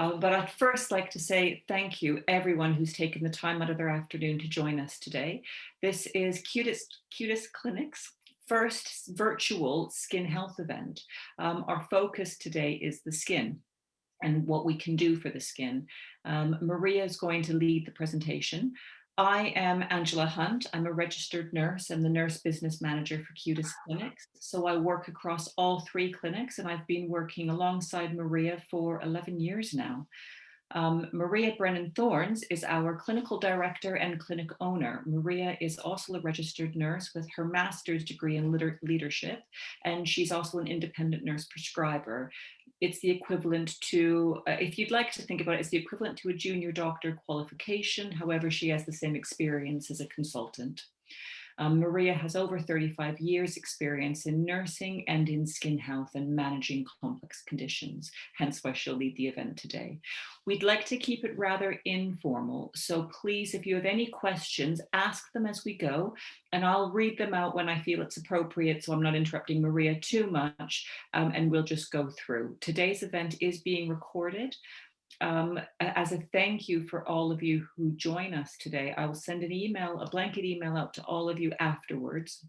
But I'd first like to say thank you, everyone who's taken the time out of their afternoon to join us today. This is Qutis Clinic's first virtual skin health event. Our focus today is the skin and what we can do for the skin. Maria is going to lead the presentation. I am Angela Hunt. I'm a registered nurse and the nurse business manager for Qutis Clinics. So I work across all 3 clinics, and I've been working alongside Maria for 11 years now. Maria Brennan Thorns is our clinical director and clinic owner. Maria is also a registered nurse with her master's degree in leadership, and she's also an independent nurse prescriber. It's the equivalent to, if you'd like to think about it, it's the equivalent to a junior doctor qualification. However, she has the same experience as a consultant. Maria has over 35 years experience in nursing and in skin health and managing complex conditions, hence why she'll lead the event today. We'd like to keep it rather informal, so please, if you have any questions, ask them as we go, and I'll read them out when I feel it's appropriate, so I'm not interrupting Maria too much, and we'll just go through. Today's event is being recorded. As a thank you for all of you who join us today, I will send an email, a blanket email out to all of you afterwards,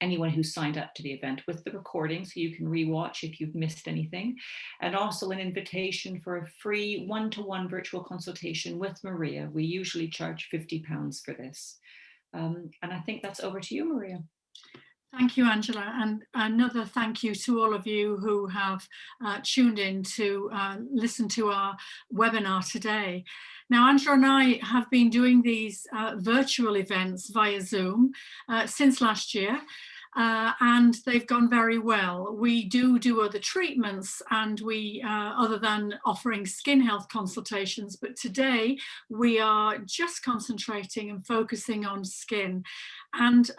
anyone who signed up to the event, with the recording so you can rewatch if you've missed anything, and also an invitation for a free one-to-one virtual consultation with Maria. We usually charge £50 for this. And I think that's over to you, Maria. Thank you, Angela, and another thank you to all of you who have tuned in to listen to our webinar today. Now, Angela and I have been doing these virtual events via Zoom since last year, and they've gone very well. We do other treatments, and we, other than offering skin health consultations, but today we are just concentrating and focusing on skin. And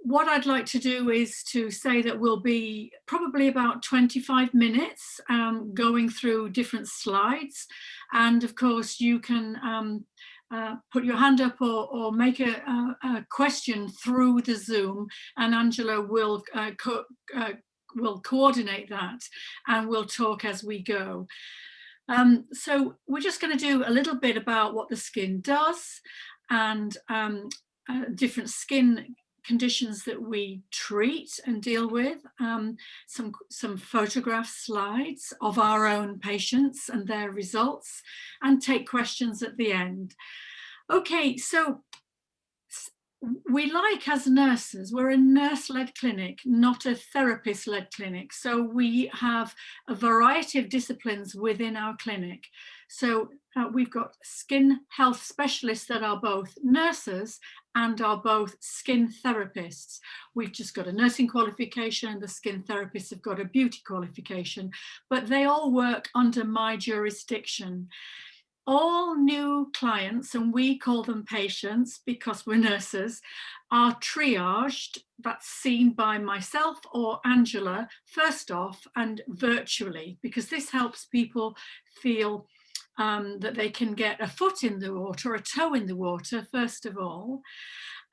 what I'd like to do is to say that we'll be probably about 25 minutes going through different slides. And of course, you can put your hand up or make a question through the Zoom, and Angela will coordinate that, and we'll talk as we go. So we're just going to do a little bit about what the skin does, and different skin conditions that we treat and deal with, some photograph slides of our own patients and their results, and take questions at the end. Okay, so we as nurses, we're a nurse-led clinic, not a therapist-led clinic. So we have a variety of disciplines within our clinic. So we've got skin health specialists that are both nurses and are both skin therapists. We've just got a nursing qualification, and the skin therapists have got a beauty qualification, but they all work under my jurisdiction. All new clients, and we call them patients because we're nurses, are triaged, that's seen by myself or Angela first off, and virtually, because this helps people feel that they can get a foot in the water, a toe in the water, first of all.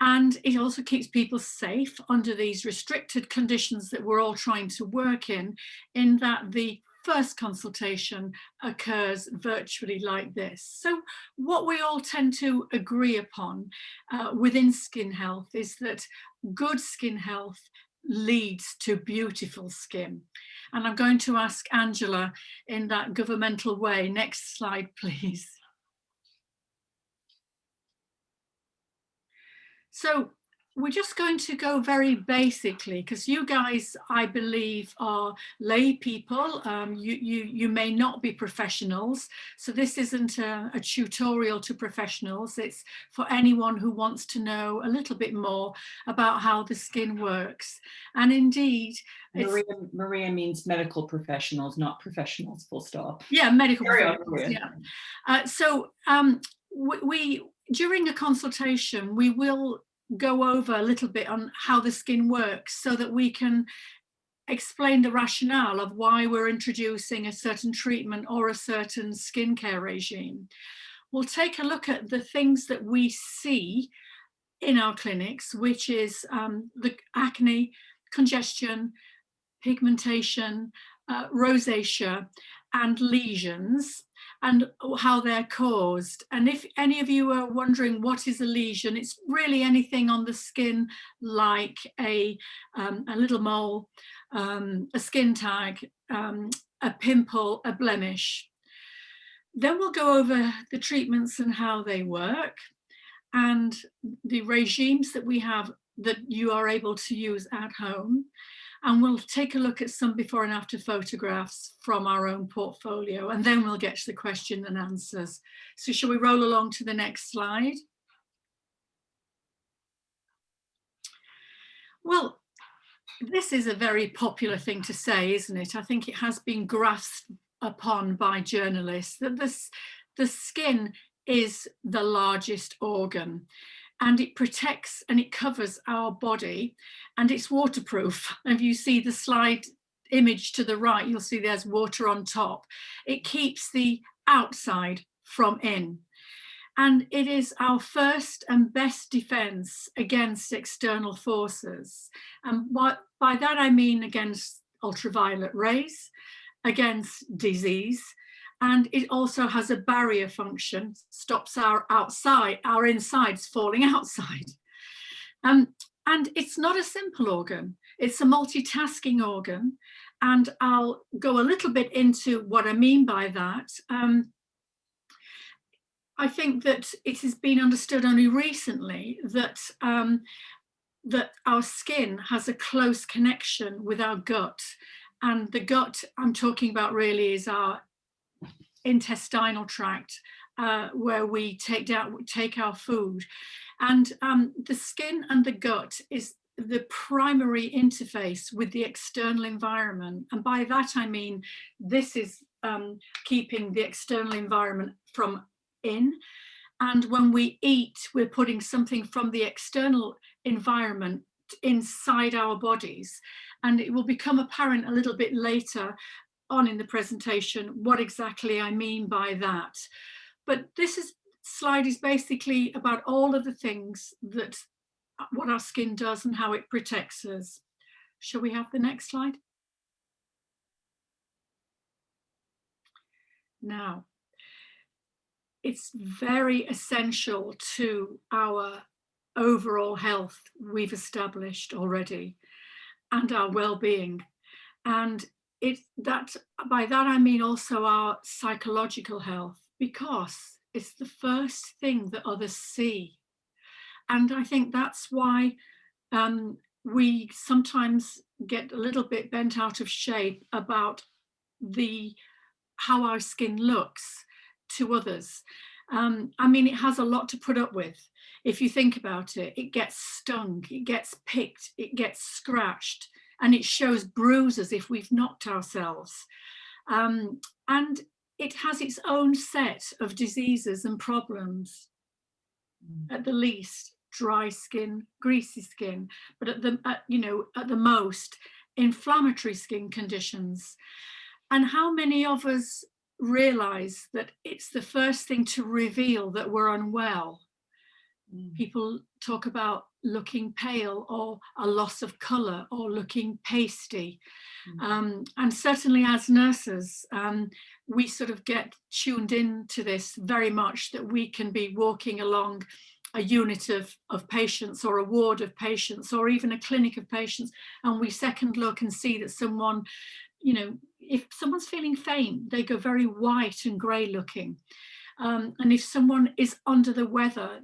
And it also keeps people safe under these restricted conditions that we're all trying to work in that the first consultation occurs virtually like this. So what we all tend to agree upon within skin health is that good skin health leads to beautiful skin. And I'm going to ask Angela in that governmental way. Next slide, please. So we're just going to go very basically, because you guys, I believe, are lay people. You may not be professionals, so this isn't a tutorial to professionals. It's for anyone who wants to know a little bit more about how the skin works. And indeed, Maria means medical professionals, not professionals, full stop. Yeah, medical professionals, yeah. So we during a consultation, we will go over a little bit on how the skin works so that we can explain the rationale of why we're introducing a certain treatment or a certain skincare regime. We'll take a look at the things that we see in our clinics, which is the acne, congestion, pigmentation, rosacea, and lesions and how they're caused. And if any of you are wondering what is a lesion, it's really anything on the skin like a little mole, a skin tag, a pimple, a blemish. Then we'll go over the treatments and how they work and the regimes that we have that you are able to use at home. And we'll take a look at some before and after photographs from our own portfolio, and then we'll get to the question and answers. So shall we roll along to the next slide? Well, this is a very popular thing to say, isn't it? I think it has been grasped upon by journalists that the skin is the largest organ, and it protects and it covers our body, and it's waterproof. If you see the slide image to the right, you'll see there's water on top. It keeps the outside from in, and it is our first and best defense against external forces. And by that I mean against ultraviolet rays, against disease, and it also has a barrier function, stops our insides falling outside. And it's not a simple organ, it's a multitasking organ. And I'll go a little bit into what I mean by that. I think that it has been understood only recently that that our skin has a close connection with our gut. And the gut I'm talking about really is our intestinal tract, where we take our food. And the skin and the gut is the primary interface with the external environment. And by that I mean this is keeping the external environment from in. And when we eat, we're putting something from the external environment inside our bodies. And it will become apparent a little bit later on in the presentation what exactly I mean by that. But this slide is basically about all of the things that what our skin does and how it protects us. Shall we have the next slide? Now, it's very essential to our overall health we've established already, and our well-being. And by that I mean also our psychological health, because it's the first thing that others see. And I think that's why we sometimes get a little bit bent out of shape about how our skin looks to others. I mean, it has a lot to put up with. If you think about it, it gets stung, it gets picked, it gets scratched, and it shows bruises if we've knocked ourselves. And it has its own set of diseases and problems. At the least, dry skin, greasy skin, but at the most, inflammatory skin conditions. And how many of us realize that it's the first thing to reveal that we're unwell? People talk about looking pale or a loss of colour or looking pasty. And certainly as nurses, we sort of get tuned into this very much, that we can be walking along a unit of patients or a ward of patients or even a clinic of patients, and we second look and see that someone, if someone's feeling faint, they go very white and grey looking. And if someone is under the weather,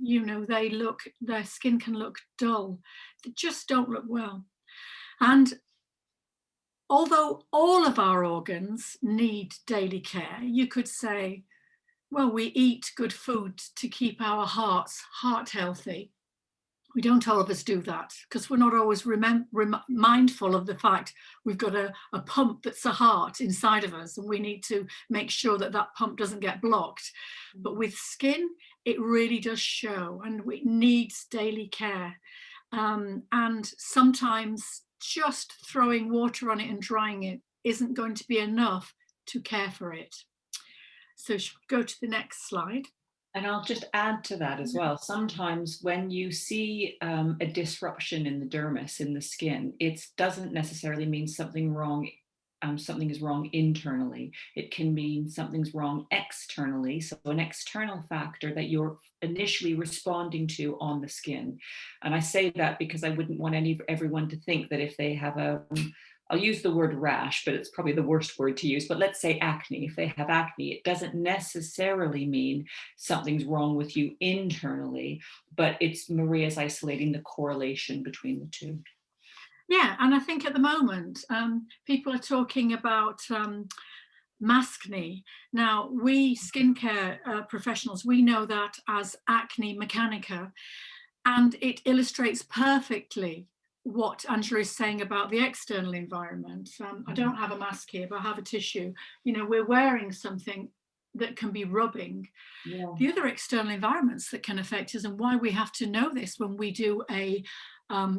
their skin can look dull. They just don't look well. And although all of our organs need daily care, you could say, well, we eat good food to keep our heart healthy. We don't all of us do that, because we're not always mindful of the fact we've got a pump that's a heart inside of us, and we need to make sure that that pump doesn't get blocked. But with skin, it really does show, and it needs daily care. And sometimes just throwing water on it and drying it isn't going to be enough to care for it. So go to the next slide. And I'll just add to that as well. Sometimes when you see a disruption in the dermis, in the skin, it doesn't necessarily mean something wrong something is wrong internally. It can mean something's wrong externally. So an external factor that you're initially responding to on the skin. And I say that because I wouldn't want everyone to think that if they have I'll use the word rash, but it's probably the worst word to use, but let's say acne. If they have acne, it doesn't necessarily mean something's wrong with you internally, but it's Maria's isolating the correlation between the two. Yeah, and I think at the moment people are talking about maskne. Now, we skincare professionals, we know that as acne mechanica, and it illustrates perfectly what Angela is saying about the external environment. I don't have a mask here, but I have a tissue. You know, we're wearing something that can be rubbing. Yeah. The other external environments that can affect us, and why we have to know this when we do a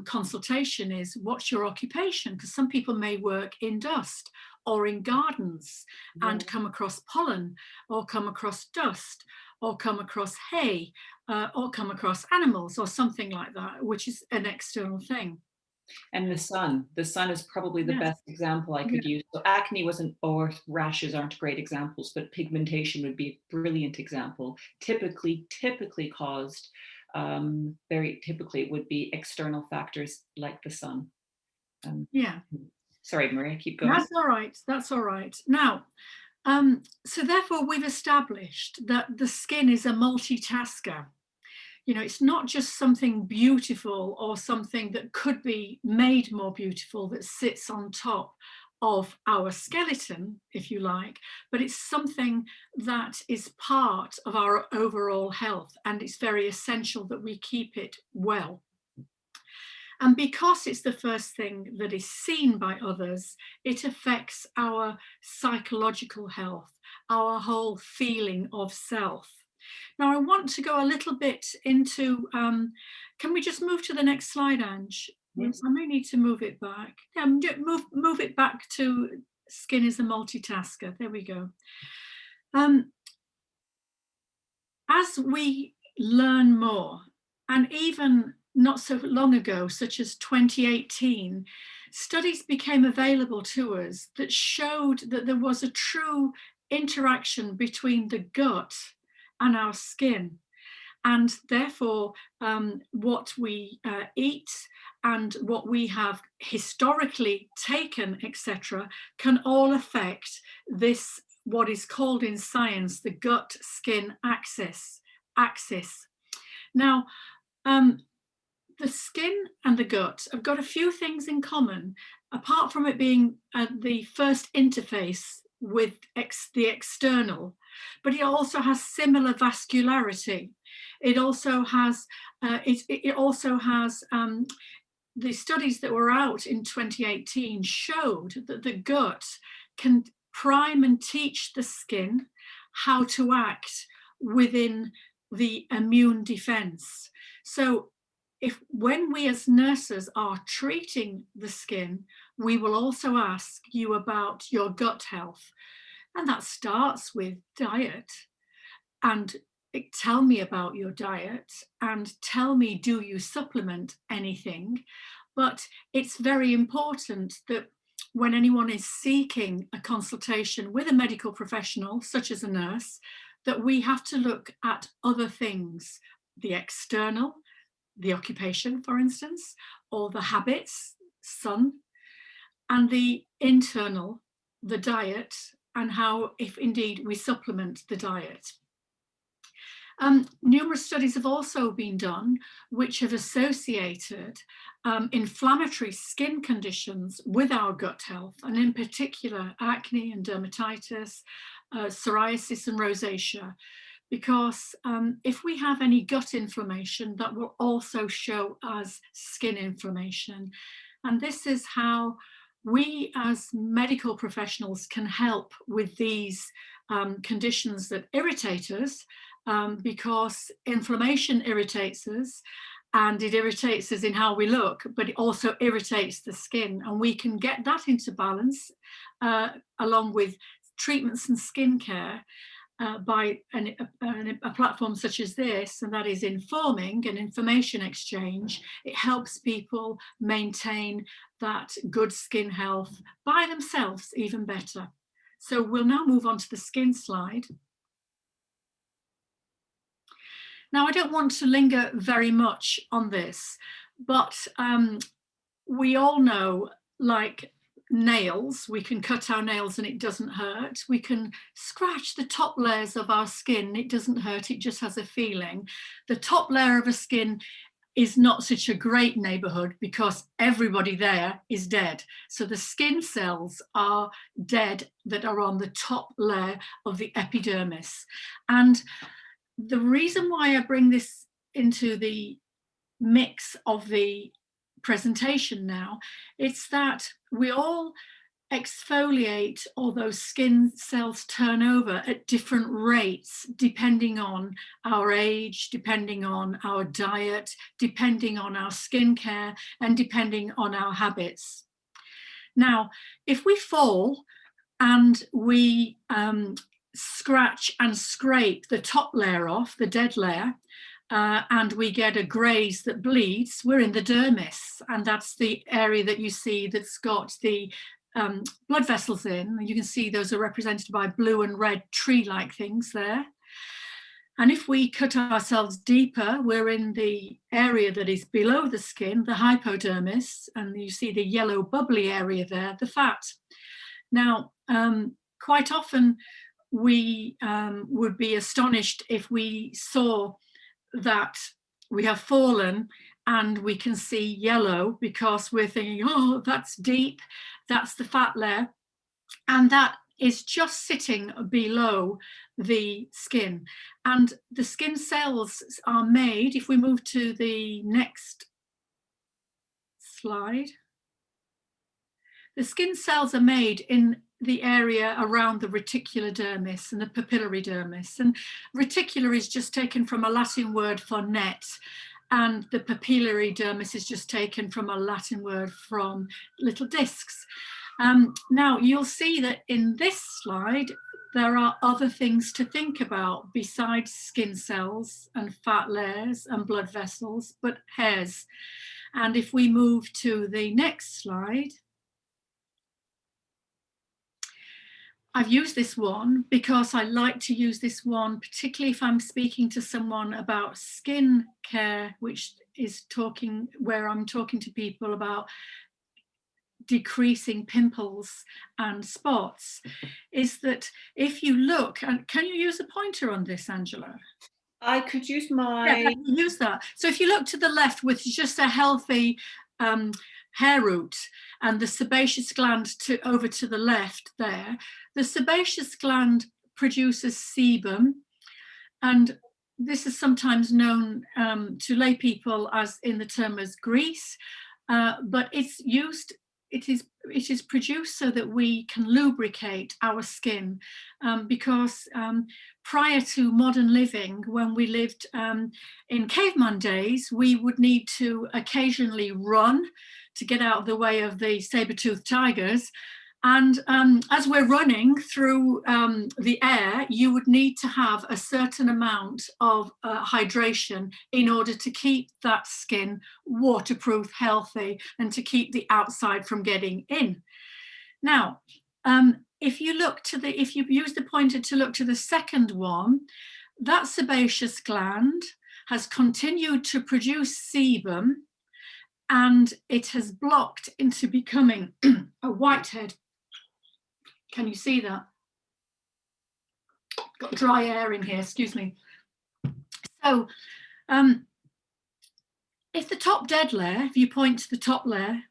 consultation, is what's your occupation? Because some people may work in dust or in gardens and come across pollen, or come across dust, or come across hay, or come across animals or something like that, which is an external thing. And the sun is probably the Yes. best example I could use. So acne wasn't, or rashes aren't great examples, but pigmentation would be a brilliant example. Typically caused, very typically it would be external factors like the sun. Yeah. Sorry, Maria, keep going. That's all right. That's all right. Now, so therefore we've established that the skin is a multitasker. You know, it's not just something beautiful or something that could be made more beautiful that sits on top of our skeleton, if you like, but it's something that is part of our overall health, and it's very essential that we keep it well. And because it's the first thing that is seen by others, it affects our psychological health, our whole feeling of self. Now, I want to go a little bit into, can we just move to the next slide, Ange? Yes. I may need to move it back. Yeah, move it back to skin is a multitasker. There we go. As we learn more, and even not so long ago, such as 2018, studies became available to us that showed that there was a true interaction between the gut and our skin. And therefore, what we eat and what we have historically taken, etc., can all affect this, what is called in science, the gut-skin axis. Now, the skin and the gut have got a few things in common, apart from it being the first interface with the external, but it also has similar vascularity. It also has, the studies that were out in 2018 showed that the gut can prime and teach the skin how to act within the immune defense. So when we as nurses are treating the skin, we will also ask you about your gut health. And that starts with diet. And tell me about your diet, and tell me, do you supplement anything? But it's very important that when anyone is seeking a consultation with a medical professional, such as a nurse, that we have to look at other things, the external, the occupation, for instance, or the habits, sun, and the internal, the diet, and how, if indeed, we supplement the diet. Numerous studies have also been done which have associated inflammatory skin conditions with our gut health, and in particular acne and dermatitis, psoriasis and rosacea, because if we have any gut inflammation, that will also show as skin inflammation. And this is how we as medical professionals can help with these conditions that irritate us, because inflammation irritates us, and it irritates us in how we look, but it also irritates the skin, and we can get that into balance along with treatments and skincare. by a platform such as this, and that is informing and information exchange, it helps people maintain that good skin health by themselves even better. So we'll now move on to the skin slide. Now, I don't want to linger very much on this, but we all know, like nails, we can cut our nails and it doesn't hurt. We can scratch the top layers of our skin, it doesn't hurt, it just has a feeling. The top layer of a skin is not such a great neighborhood because everybody there is dead. So the skin cells are dead that are on the top layer of the epidermis. And the reason why I bring this into the mix of the presentation now, it's that we all exfoliate, or those skin cells turn over at different rates depending on our age, depending on our diet, depending on our skincare, and depending on our habits. Now, if we fall and we scratch and scrape the top layer off, the dead layer, and we get a graze that bleeds, we're in the dermis, and that's the area that you see that's got the blood vessels in. You can see those are represented by blue and red tree-like things there. And if we cut ourselves deeper, we're in the area that is below the skin, the hypodermis, and you see the yellow bubbly area there, the fat. Now, quite often we would be astonished if we saw that we have fallen and we can see yellow, because we're thinking, oh, that's deep, that's the fat layer, and that is just sitting below the skin. And the skin cells are made, if we move to the next slide, the skin cells are made in the area around the reticular dermis and the papillary dermis. And reticular is just taken from a Latin word for net, and the papillary dermis is just taken from a Latin word from little discs. Now, you'll see that in this slide, there are other things to think about besides skin cells and fat layers and blood vessels, but hairs. And if we move to the next slide, I've used this one because I like to use this one, particularly if I'm speaking to someone about skin care, which is where I'm talking to people about decreasing pimples and spots, is that if you look, and can you use a pointer on this, Angela? I could use my... Yeah, use that. So if you look to the left with just a healthy hair root and the sebaceous gland over to the left there, the sebaceous gland produces sebum, and this is sometimes known to lay people as in the term as grease, but it's used, it is produced so that we can lubricate our skin, because prior to modern living, when we lived in caveman days, we would need to occasionally run to get out of the way of the saber-toothed tigers. And as we're running through the air, you would need to have a certain amount of hydration in order to keep that skin waterproof, healthy, and to keep the outside from getting in. Now, if you use the pointer to look to the second one, that sebaceous gland has continued to produce sebum, and it has blocked into becoming a whitehead. Can you see that? Got dry air in here, excuse me. So if the top dead layer, if you point to the top layer,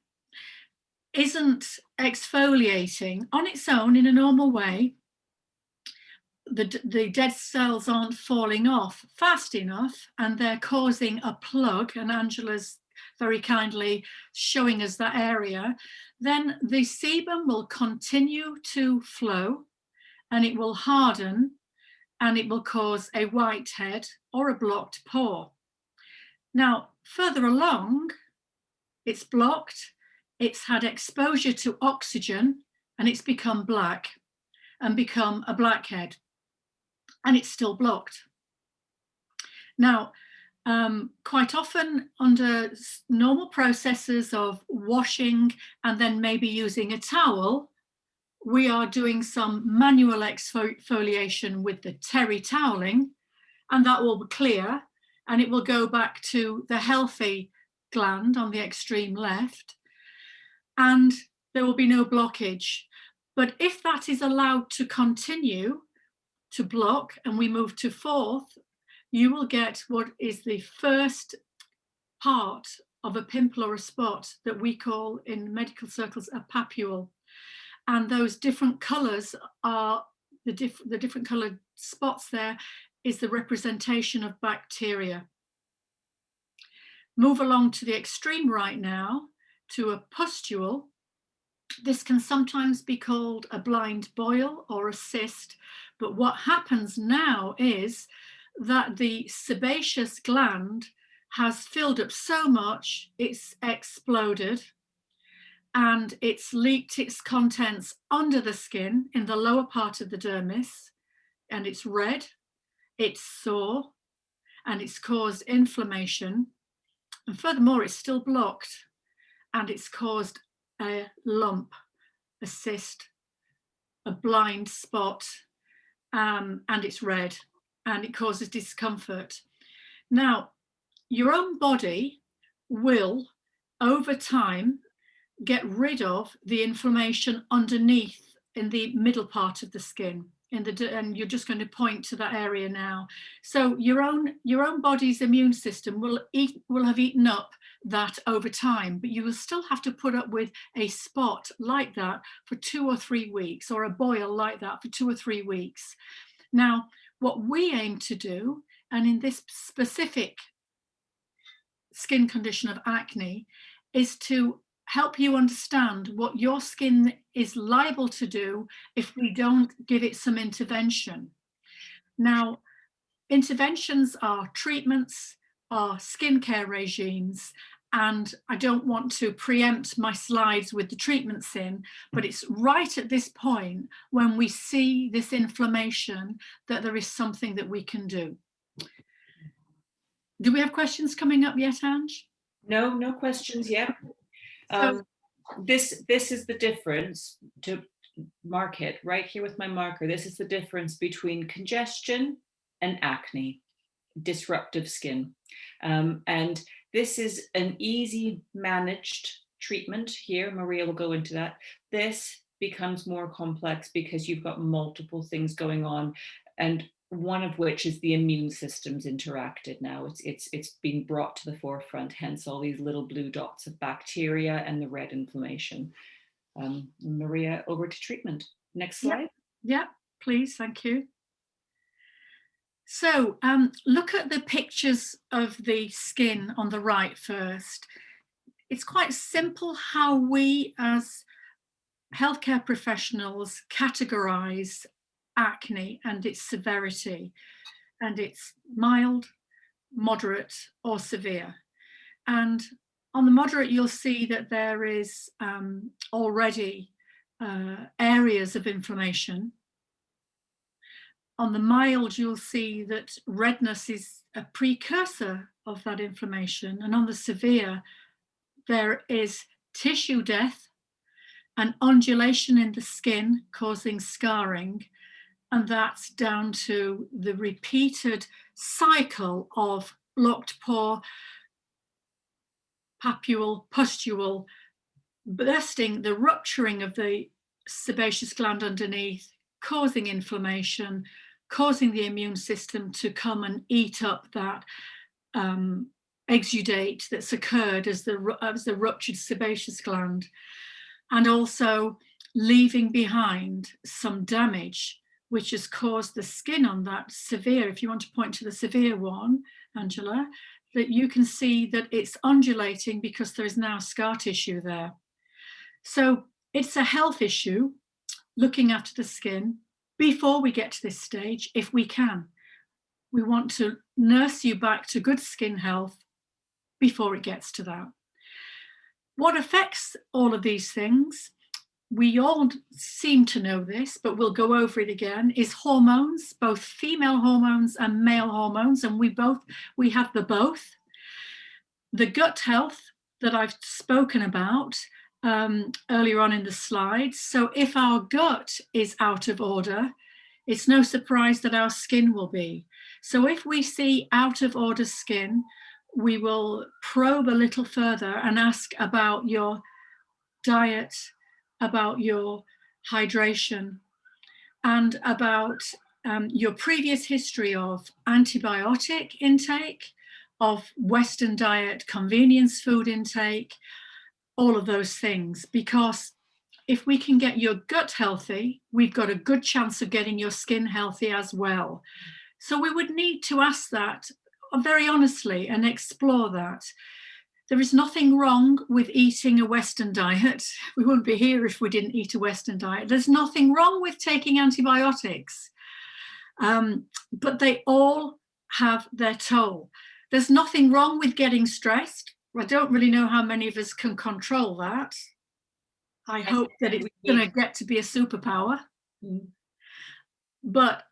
isn't exfoliating on its own in a normal way, the dead cells aren't falling off fast enough, and they're causing a plug, and Angela's very kindly showing us that area, then the sebum will continue to flow, and it will harden, and it will cause a whitehead or a blocked pore. Now, further along, it's blocked, it's had exposure to oxygen, and it's become black and become a blackhead. and it's still blocked. Now, quite often under normal processes of washing and then maybe using a towel, we are doing some manual exfoliation with the terry toweling, and that will clear and it will go back to the healthy gland on the extreme left, and there will be no blockage. But if that is allowed to continue to block and we move to fourth, you will get what is the first part of a pimple or a spot that we call in medical circles a papule. And those different colours are the different coloured spots there is the representation of bacteria. Move along to the extreme right now to a pustule. This can sometimes be called a blind boil or a cyst, but what happens now is that the sebaceous gland has filled up so much it's exploded, and it's leaked its contents under the skin in the lower part of the dermis, and it's red, it's sore, and it's caused inflammation. And furthermore, it's still blocked, and it's caused a lump, a cyst, a blind spot, and it's red, and it causes discomfort. Now, your own body will, over time, get rid of the inflammation underneath in the middle part of the skin, and you're just going to point to that area now. So your own body's immune system will have eaten up that over time, but you will still have to put up with a spot like that for 2 or 3 weeks, or a boil like that for 2 or 3 weeks. Now, what we aim to do, and in this specific skin condition of acne, is to help you understand what your skin is liable to do if we don't give it some intervention. Now, interventions are treatments, are skincare regimes, and I don't want to preempt my slides with the treatments in, but it's right at this point when we see this inflammation that there is something that we can do. Do we have questions coming up yet, Ange? No questions yet. This is the difference, to mark it right here with my marker. This is the difference between congestion and acne, disruptive skin. And this is an easy managed treatment here. Maria will go into that. This becomes more complex because you've got multiple things going on, and one of which is the immune system's interacted now. It's been brought to the forefront, hence all these little blue dots of bacteria and the red inflammation. Maria, over to treatment. Next slide. Yeah, please, thank you. So look at the pictures of the skin on the right first. It's quite simple how we as healthcare professionals categorize acne and its severity, and it's mild, moderate, or severe. And on the moderate, you'll see that there is already areas of inflammation. On the mild, you'll see that redness is a precursor of that inflammation, and on the severe, there is tissue death and undulation in the skin causing scarring. And that's down to the repeated cycle of blocked pore, papule, pustule, bursting, the rupturing of the sebaceous gland underneath, causing inflammation, causing the immune system to come and eat up that exudate that's occurred as the ruptured sebaceous gland, and also leaving behind some damage which has caused the skin on that severe, if you want to point to the severe one, Angela, that you can see that it's undulating because there is now scar tissue there. So it's a health issue, looking after the skin before we get to this stage, if we can. We want to nurse you back to good skin health before it gets to that. What affects all of these things? we all seem to know this, but we'll go over it again, is hormones, both female hormones and male hormones, and we have the both. The gut health that I've spoken about earlier on in the slides. So if our gut is out of order, it's no surprise that our skin will be. So if we see out of order skin, we will probe a little further and ask about your diet, about your hydration, and about your previous history of antibiotic intake, of Western diet, convenience food intake, all of those things. Because if we can get your gut healthy, we've got a good chance of getting your skin healthy as well. So we would need to ask that very honestly and explore that. There is nothing wrong with eating a Western diet. We wouldn't be here if we didn't eat a Western diet. There's nothing wrong with taking antibiotics, but they all have their toll. There's nothing wrong with getting stressed. I don't really know how many of us can control that. I hope that it's going to get to be a superpower. Mm. But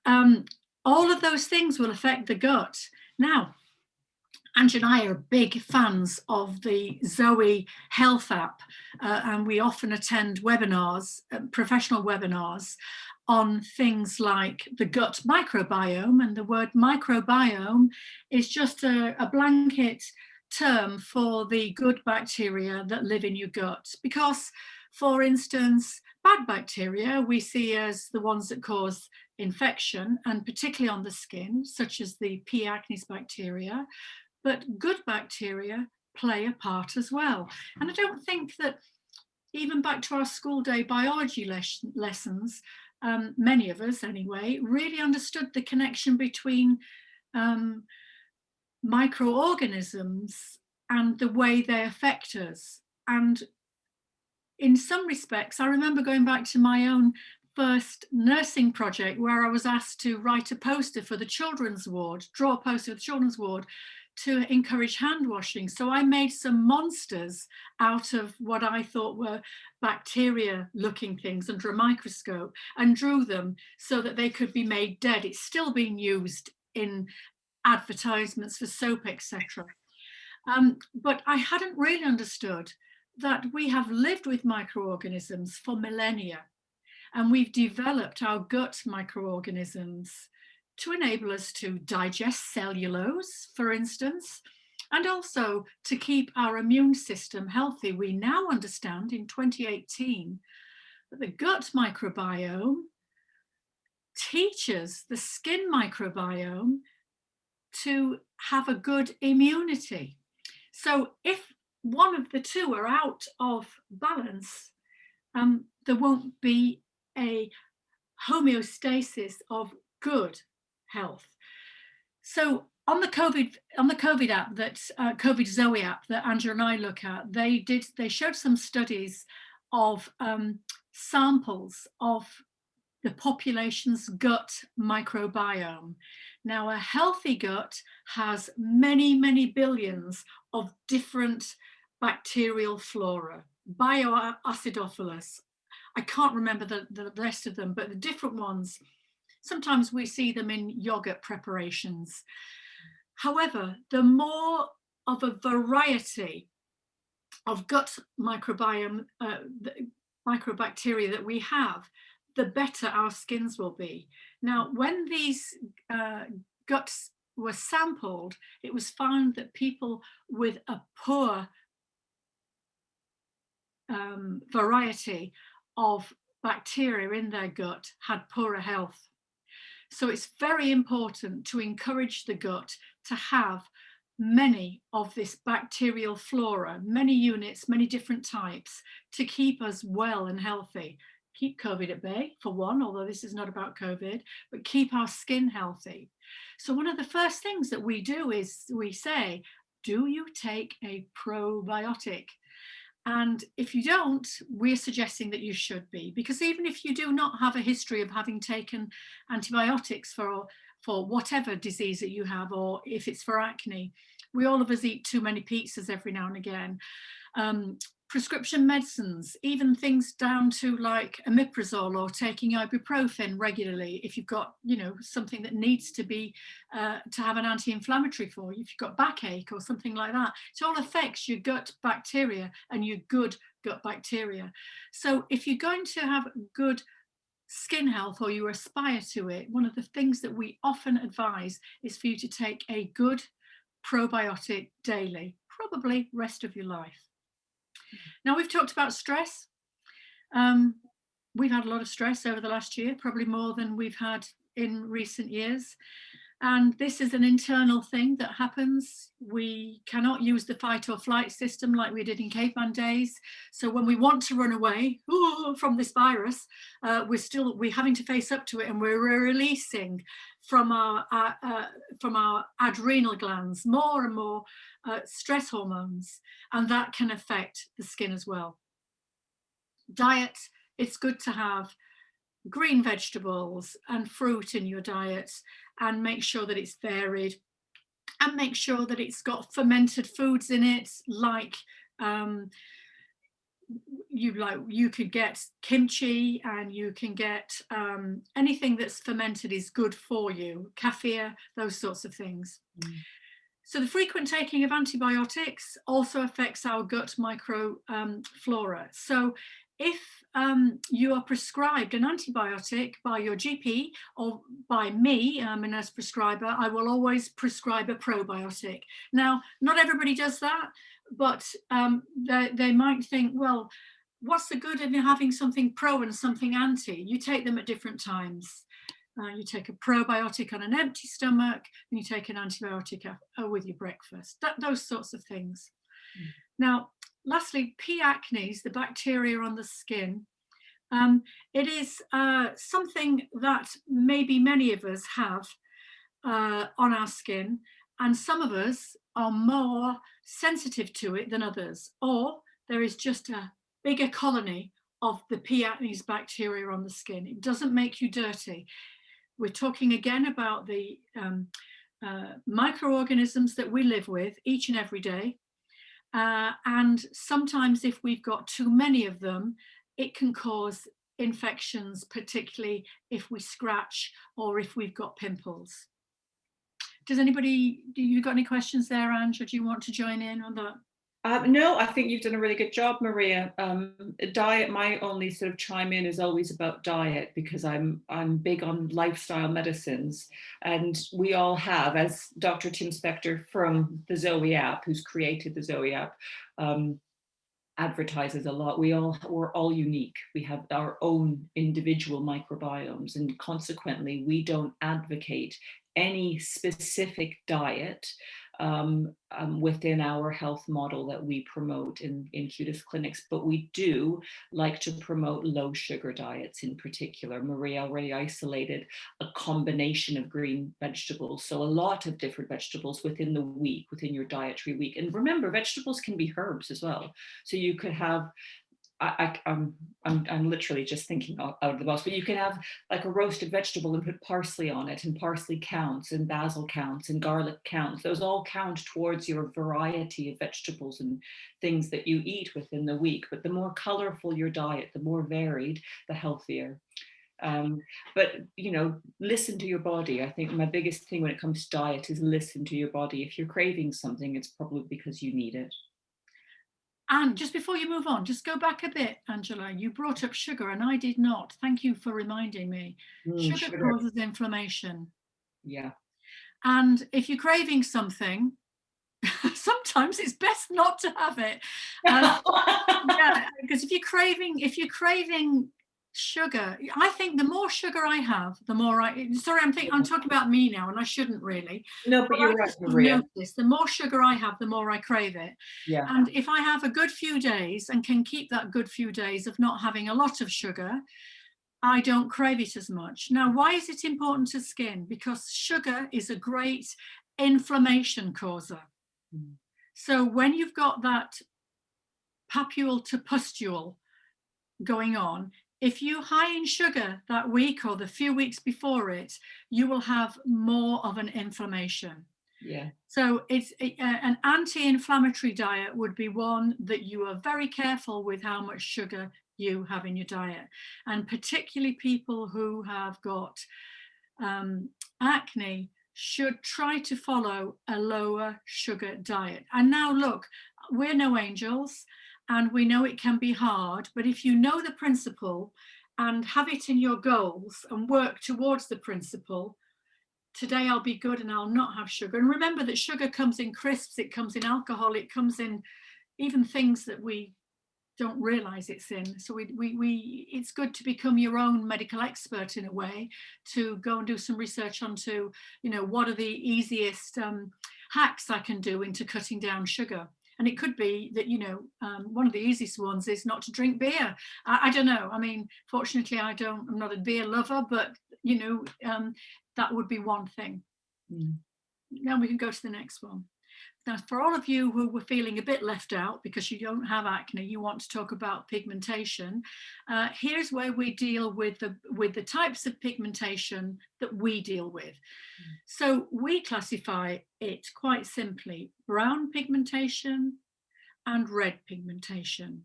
all of those things will affect the gut. Now, Ange and I are big fans of the Zoe Health app, and we often attend webinars, professional webinars, on things like the gut microbiome. And the word microbiome is just a blanket term for the good bacteria that live in your gut. Because, for instance, bad bacteria we see as the ones that cause infection, and particularly on the skin, such as the P. acnes bacteria. But good bacteria play a part as well. And I don't think that, even back to our school day biology lessons, many of us anyway, really understood the connection between microorganisms and the way they affect us. And in some respects, I remember going back to my own first nursing project where I was asked to write a poster for the children's ward, draw a poster for the children's ward, to encourage hand washing. So I made some monsters out of what I thought were bacteria looking things under a microscope, and drew them so that they could be made dead. It's still being used in advertisements for soap, etc. But I hadn't really understood that we have lived with microorganisms for millennia, and we've developed our gut microorganisms to enable us to digest cellulose, for instance, and also to keep our immune system healthy. We now understand in 2018 that the gut microbiome teaches the skin microbiome to have a good immunity. So if one of the two are out of balance, there won't be a homeostasis of good health. So on the COVID app, that COVID Zoe app that Angela and I look at, they showed some studies of samples of the population's gut microbiome. Now, a healthy gut has many, many billions of different bacterial flora, bioacidophilus. I can't remember the rest of them, but the different ones, sometimes we see them in yogurt preparations. However, the more of a variety of gut microbiome, microbacteria that we have, the better our skins will be. Now, when these guts were sampled, it was found that people with a poor variety of bacteria in their gut had poorer health. So it's very important to encourage the gut to have many of this bacterial flora, many units, many different types, to keep us well and healthy. Keep COVID at bay, for one, although this is not about COVID, but keep our skin healthy. So one of the first things that we do is we say, do you take a probiotic? And if you don't, we're suggesting that you should be, because even if you do not have a history of having taken antibiotics for whatever disease that you have, or if it's for acne, we all of us eat too many pizzas every now and again. prescription medicines, even things down to like omeprazole or taking ibuprofen regularly if you've got, you know, something that needs to be to have an anti-inflammatory for you, if you've got backache or something like that. It all affects your gut bacteria and your good gut bacteria. So if you're going to have good skin health, or you aspire to it, one of the things that we often advise is for you to take a good probiotic daily, probably rest of your life. Now, we've talked about stress. We've had a lot of stress over the last year, probably more than we've had in recent years. And this is an internal thing that happens. We cannot use the fight or flight system like we did in caveman days. So when we want to run away from this virus, we're having to face up to it, and we're releasing from our adrenal glands more and more stress hormones, and that can affect the skin as well. Diet, it's good to have green vegetables and fruit in your diet, and make sure that it's varied, and make sure that it's got fermented foods in it, like you could get kimchi, and you can get anything that's fermented is good for you, kefir, those sorts of things. So the frequent taking of antibiotics also affects our gut microflora. So if you are prescribed an antibiotic by your GP or by me, I'm a nurse prescriber, I will always prescribe a probiotic. Now, not everybody does that, but they might think, well, what's the good in having something pro and something anti? You take them at different times. You take a probiotic on an empty stomach, and you take an antibiotic with your breakfast, those sorts of things. Now, lastly, P. acnes, the bacteria on the skin. It is something that maybe many of us have on our skin, and some of us are more sensitive to it than others, or there is just a bigger colony of the P. acnes bacteria on the skin. It doesn't make you dirty. We're talking again about the microorganisms that we live with each and every day. And sometimes if we've got too many of them, it can cause infections, particularly if we scratch or if we've got pimples. Do you got any questions there, Ange, or do you want to join in on that? No, I think you've done a really good job, Maria. Diet, my only sort of chime in is always about diet, because I'm big on lifestyle medicines, and we all have, as Dr. Tim Spector from the Zoe app, who's created the Zoe app, advertises a lot. We're all unique. We have our own individual microbiomes, and consequently, we don't advocate any specific diet within our health model that we promote in Qutis clinics, but we do like to promote low sugar diets in particular. Maria already isolated a combination of green vegetables, so a lot of different vegetables within the week, within your dietary week. And remember, vegetables can be herbs as well. So you could have, I'm literally just thinking out of the box, but you can have like a roasted vegetable and put parsley on it, and parsley counts, and basil counts, and garlic counts. Those all count towards your variety of vegetables and things that you eat within the week. But the more colorful your diet, the more varied, the healthier. But listen to your body. I think my biggest thing when it comes to diet is listen to your body. If you're craving something, it's probably because you need it. And just before you move on, just go back a bit, Angela. You brought up sugar, and I did not. Thank you for reminding me. Sugar causes inflammation. Yeah. And if you're craving something, sometimes it's best not to have it. Yeah, because if you're craving sugar, I think the more sugar I have, the more I'm talking about me now, and I shouldn't really. No, but you're right, Maria. The more sugar I have, the more I crave it. Yeah. And if I have a good few days and can keep that good few days of not having a lot of sugar, I don't crave it as much. Now, why is it important to skin? Because sugar is a great inflammation causer. So when you've got that papule to pustule going on, if you're high in sugar that week or the few weeks before it, you will have more of an inflammation. Yeah. So an anti-inflammatory diet would be one that you are very careful with how much sugar you have in your diet, and particularly people who have got acne should try to follow a lower sugar diet. And now look, we're no angels, and we know it can be hard, but if you know the principle and have it in your goals and work towards the principle, today I'll be good and I'll not have sugar. And remember that sugar comes in crisps, it comes in alcohol, it comes in even things that we don't realize it's in. So it's good to become your own medical expert in a way, to go and do some research onto, what are the easiest hacks I can do into cutting down sugar. And it could be that, one of the easiest ones is not to drink beer. I don't know. I mean, fortunately, I'm not a beer lover, but, that would be one thing. Mm. Now we can go to the next one. Now, for all of you who were feeling a bit left out because you don't have acne, you want to talk about pigmentation, here's where we deal with the types of pigmentation that we deal with. So we classify it quite simply: brown pigmentation and red pigmentation.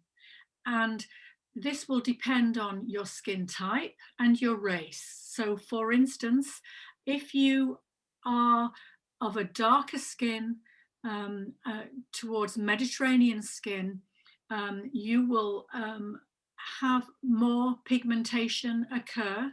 And this will depend on your skin type and your race. So for instance, if you are of a darker skin, towards Mediterranean skin, you will have more pigmentation occur.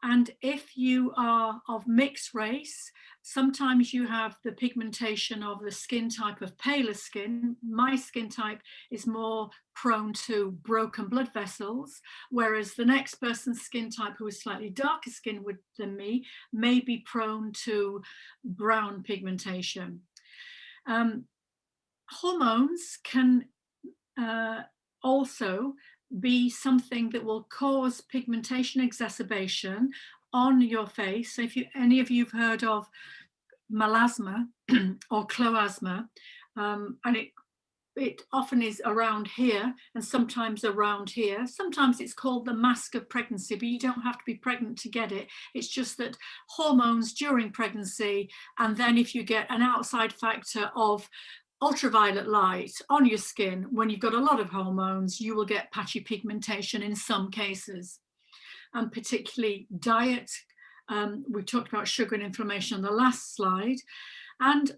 And if you are of mixed race, sometimes you have the pigmentation of the skin type of paler skin. My skin type is more prone to broken blood vessels, whereas the next person's skin type, who is slightly darker skin than me, may be prone to brown pigmentation. Hormones can also be something that will cause pigmentation exacerbation on your face. So if any of you've heard of melasma or cloasma, and it often is around here and sometimes around here. Sometimes it's called the mask of pregnancy, but you don't have to be pregnant to get it. It's just that hormones during pregnancy, and then if you get an outside factor of ultraviolet light on your skin, when you've got a lot of hormones, you will get patchy pigmentation in some cases. And particularly diet. We talked about sugar and inflammation on the last slide. And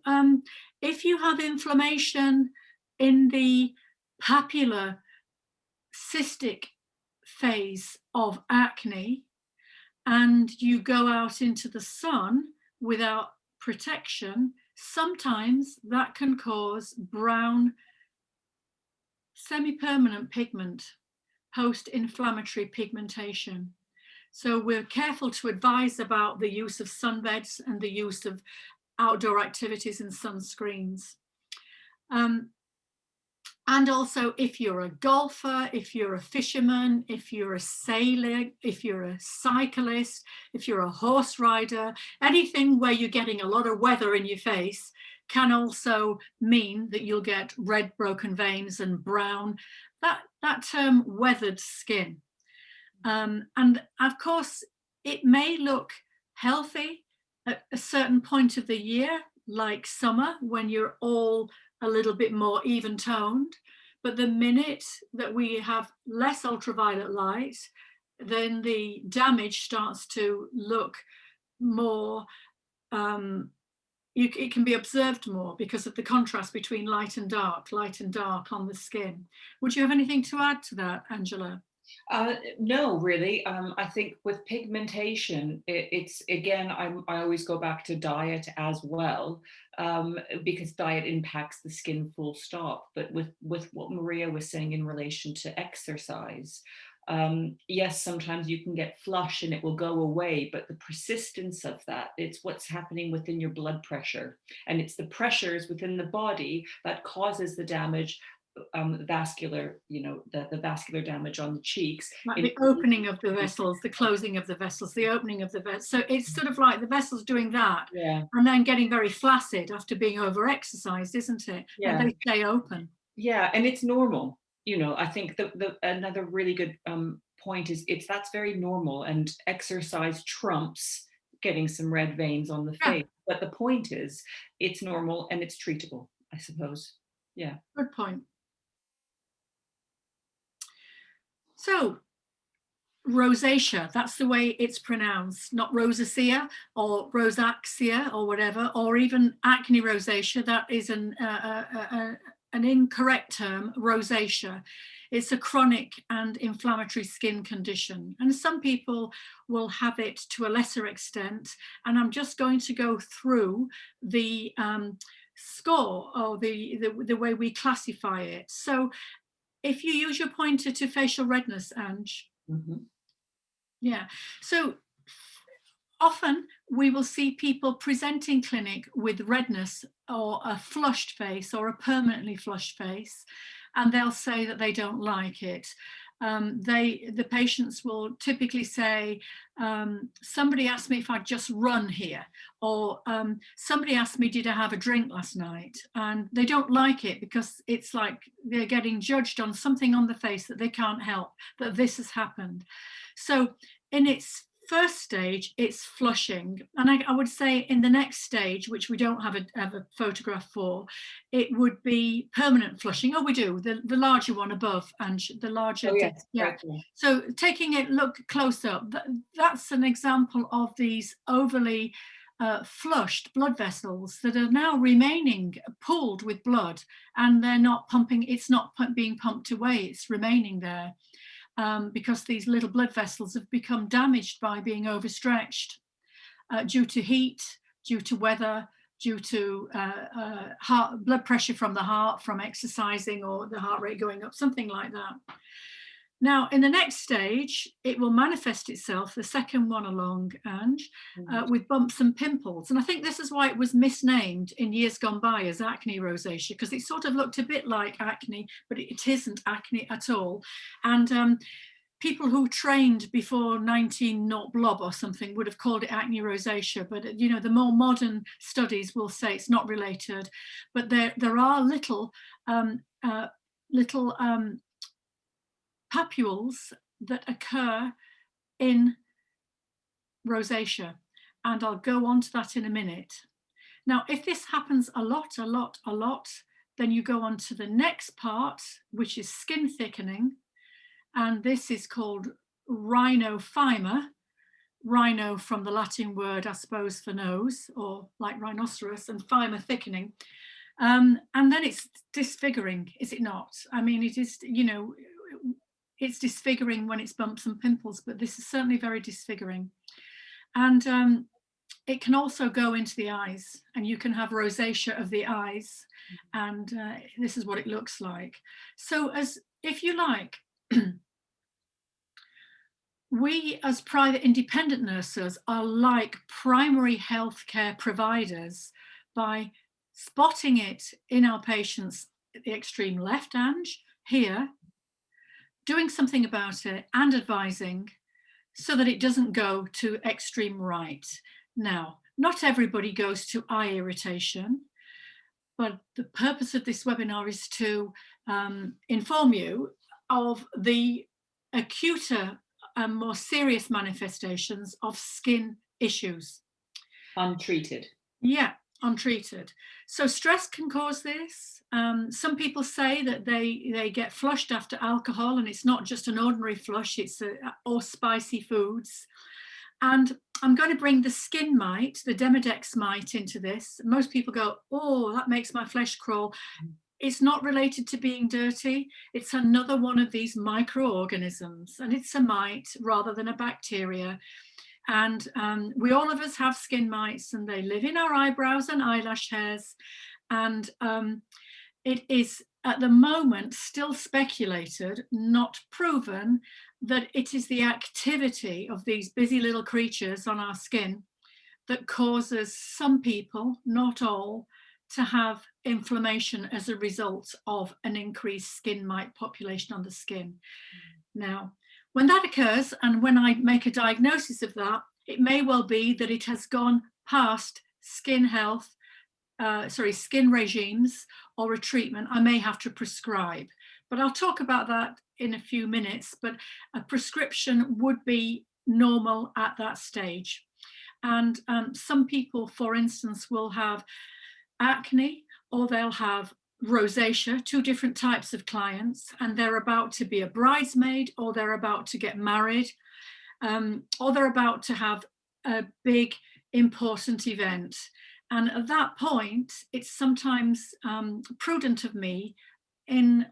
if you have inflammation in the papular cystic phase of acne, and you go out into the sun without protection, sometimes that can cause brown semi-permanent pigment, post-inflammatory pigmentation. So we're careful to advise about the use of sunbeds and the use of outdoor activities and sunscreens. And also, if you're a golfer, if you're a fisherman, if you're a sailor, if you're a cyclist, if you're a horse rider, anything where you're getting a lot of weather in your face can also mean that you'll get red broken veins and brown, that term weathered skin. And of course, it may look healthy at a certain point of the year, like summer, when you're all a little bit more even toned. But the minute that we have less ultraviolet light, then the damage starts to look more, it can be observed more because of the contrast between light and dark on the skin. Would you have anything to add to that, Angela? No, really. I think with pigmentation, it's again, I always go back to diet as well, because diet impacts the skin full stop. But with what Maria was saying in relation to exercise, yes, sometimes you can get flush and it will go away, but the persistence of that, it's what's happening within your blood pressure. And it's the pressures within the body that causes the damage, vascular, the vascular damage on the cheeks. Like the opening of the vessels, the closing of the vessels, the opening of the vessels. So it's sort of like the vessels doing that, Yeah. and then getting very flaccid after being over-exercised, isn't it? Yeah. And they stay open. Yeah, and it's normal. I think the another really good point is that's very normal, and exercise trumps getting some red veins on the face. But the point is, it's normal and it's treatable, I suppose. Yeah. Good point. So rosacea, that's the way it's pronounced, not rosacea or rosacea or whatever, or even acne rosacea. That is an incorrect term, rosacea. It's a chronic and inflammatory skin condition, and some people will have it to a lesser extent. And I'm just going to go through the score, or the way we classify it. So if you use your pointer to facial redness, Ange. Mm-hmm. Yeah. So often we will see people presenting clinic with redness or a flushed face or a permanently flushed face, and they'll say that they don't like it. The patients will typically say, somebody asked me if I'd just run here, or somebody asked me, did I have a drink last night? And they don't like it because it's like they're getting judged on something on the face that they can't help, that this has happened. So in its first stage, it's flushing. And I would say in the next stage, which we don't have a photograph for, it would be permanent flushing. Oh, we do, the larger one above, and the larger. Oh, yes. Yeah. Right. So taking it, look close up, that's an example of these overly flushed blood vessels that are now remaining pooled with blood, and they're not pumping, it's not being pumped away, it's remaining there. Because these little blood vessels have become damaged by being overstretched due to heat, due to weather, due to blood pressure from the heart, from exercising, or the heart rate going up, something like that. Now, in the next stage, it will manifest itself, the second one along, Ange, with bumps and pimples. And I think this is why it was misnamed in years gone by as acne rosacea, because it sort of looked a bit like acne, but it isn't acne at all. And people who trained before 1900 blob or something would have called it acne rosacea, but you know, the more modern studies will say it's not related. But there are little papules that occur in rosacea, and I'll go on to that in a minute. Now, if this happens a lot, then you go on to the next part, which is skin thickening, and this is called rhinophyma. Rhino from the Latin word, I suppose, for nose, or like rhinoceros, and phyma, thickening. And then it's disfiguring, is it not? I mean, it is, you know, it's disfiguring when it's bumps and pimples, but this is certainly very disfiguring. And it can also go into the eyes, and you can have rosacea of the eyes, and this is what it looks like. So, as if you like, we as private independent nurses are like primary healthcare providers by spotting it in our patients at the extreme left, Ange, here, doing something about it and advising so that it doesn't go to extreme right. Now, not everybody goes to eye irritation, but the purpose of this webinar is to inform you of the acuter and more serious manifestations of skin issues. Untreated. Yeah, untreated. So stress can cause this. Some people say that they get flushed after alcohol, and it's not just an ordinary flush, it's or spicy foods. And I'm going to bring the skin mite, the Demodex mite, into this. Most people go, oh, that makes my flesh crawl. It's not related to being dirty. It's another one of these microorganisms, and it's a mite rather than a bacteria. And we all of us have skin mites, and they live in our eyebrows and eyelash hairs. And it is at the moment still speculated, not proven, that it is the activity of these busy little creatures on our skin that causes some people, not all, to have inflammation as a result of an increased skin mite population on the skin. Now, when that occurs, and when I make a diagnosis of that, it may well be that it has gone past skin health, skin regimes or a treatment I may have to prescribe. But I'll talk about that in a few minutes, but a prescription would be normal at that stage. And some people, for instance, will have acne, or they'll have rosacea, two different types of clients, and they're about to be a bridesmaid, or they're about to get married, or they're about to have a big important event. And at that point, it's sometimes prudent of me, in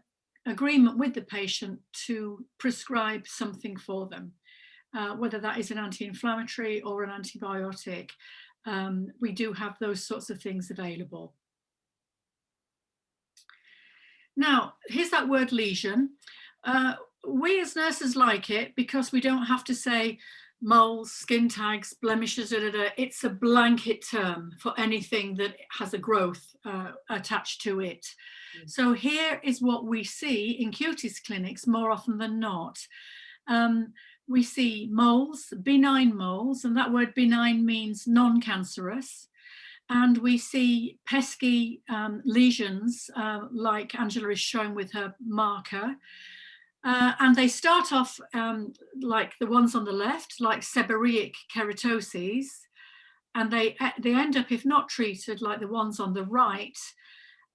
agreement with the patient, to prescribe something for them, whether that is an anti-inflammatory or an antibiotic. We do have those sorts of things available. Now, here's that word lesion. We as nurses like it because we don't have to say moles, skin tags, blemishes, It's a blanket term for anything that has a growth attached to it. So here is what we see in Qutis clinics more often than not. We see moles, benign moles, and that word benign means non-cancerous. And we see pesky lesions, like Angela is showing with her marker. And they start off like the ones on the left, like seborrheic keratoses, and they end up, if not treated, like the ones on the right.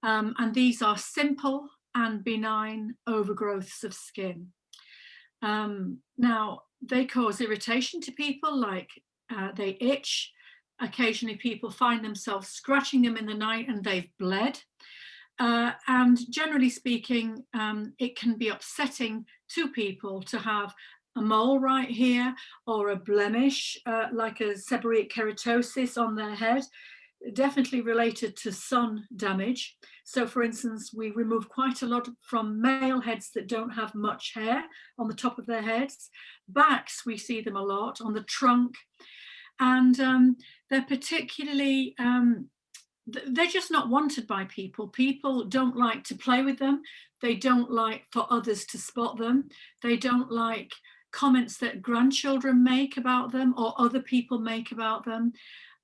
And these are simple and benign overgrowths of skin. Now, they cause irritation to people, like they itch. Occasionally people find themselves scratching them in the night and they've bled. And generally speaking, it can be upsetting to people to have a mole right here, or a blemish, like a seborrheic keratosis on their head, definitely related to sun damage. So for instance, we remove quite a lot from male heads that don't have much hair on the top of their heads. Backs, we see them a lot, on the trunk. And they're particularly, they're just not wanted by people. People don't like to play with them. They don't like for others to spot them. They don't like comments that grandchildren make about them or other people make about them.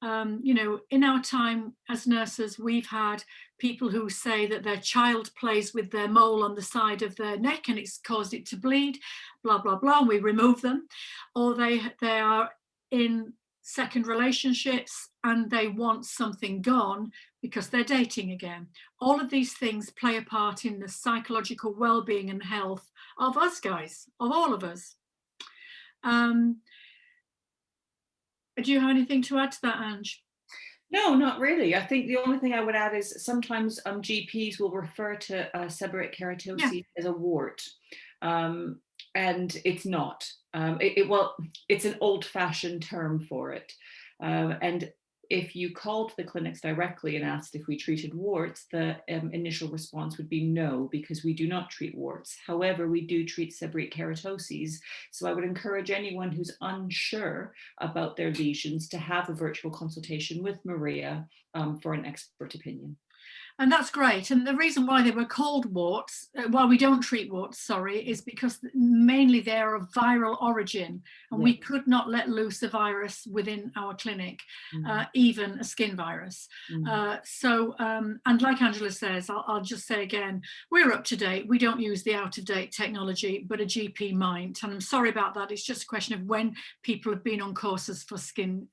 You know, in our time as nurses, we've had people who say that their child plays with their mole on the side of their neck and it's caused it to bleed, blah, blah, blah, and we remove them. Or they are in second relationships and they want something gone because they're dating again. All of these things play a part in the psychological well-being and health of us guys, of all of us. Do you have anything to add to that, Ange? No, not really. I think the only thing I would add is sometimes GPs will refer to seborrheic keratosis as a wart, and it's not. Well, it's an old-fashioned term for it. And if you called the clinics directly and asked if we treated warts, the initial response would be no, because we do not treat warts. However, we do treat seborrheic keratoses. So I would encourage anyone who's unsure about their lesions to have a virtual consultation with Maria for an expert opinion. And that's great. And the reason why they were called warts, why we don't treat warts, sorry, is because mainly they're of viral origin, and we could not let loose a virus within our clinic, even a skin virus. And like Angela says, I'll just say again, we're up to date. We don't use the out-of-date technology, but a GP might. And I'm sorry about that. It's just a question of when people have been on courses for skin.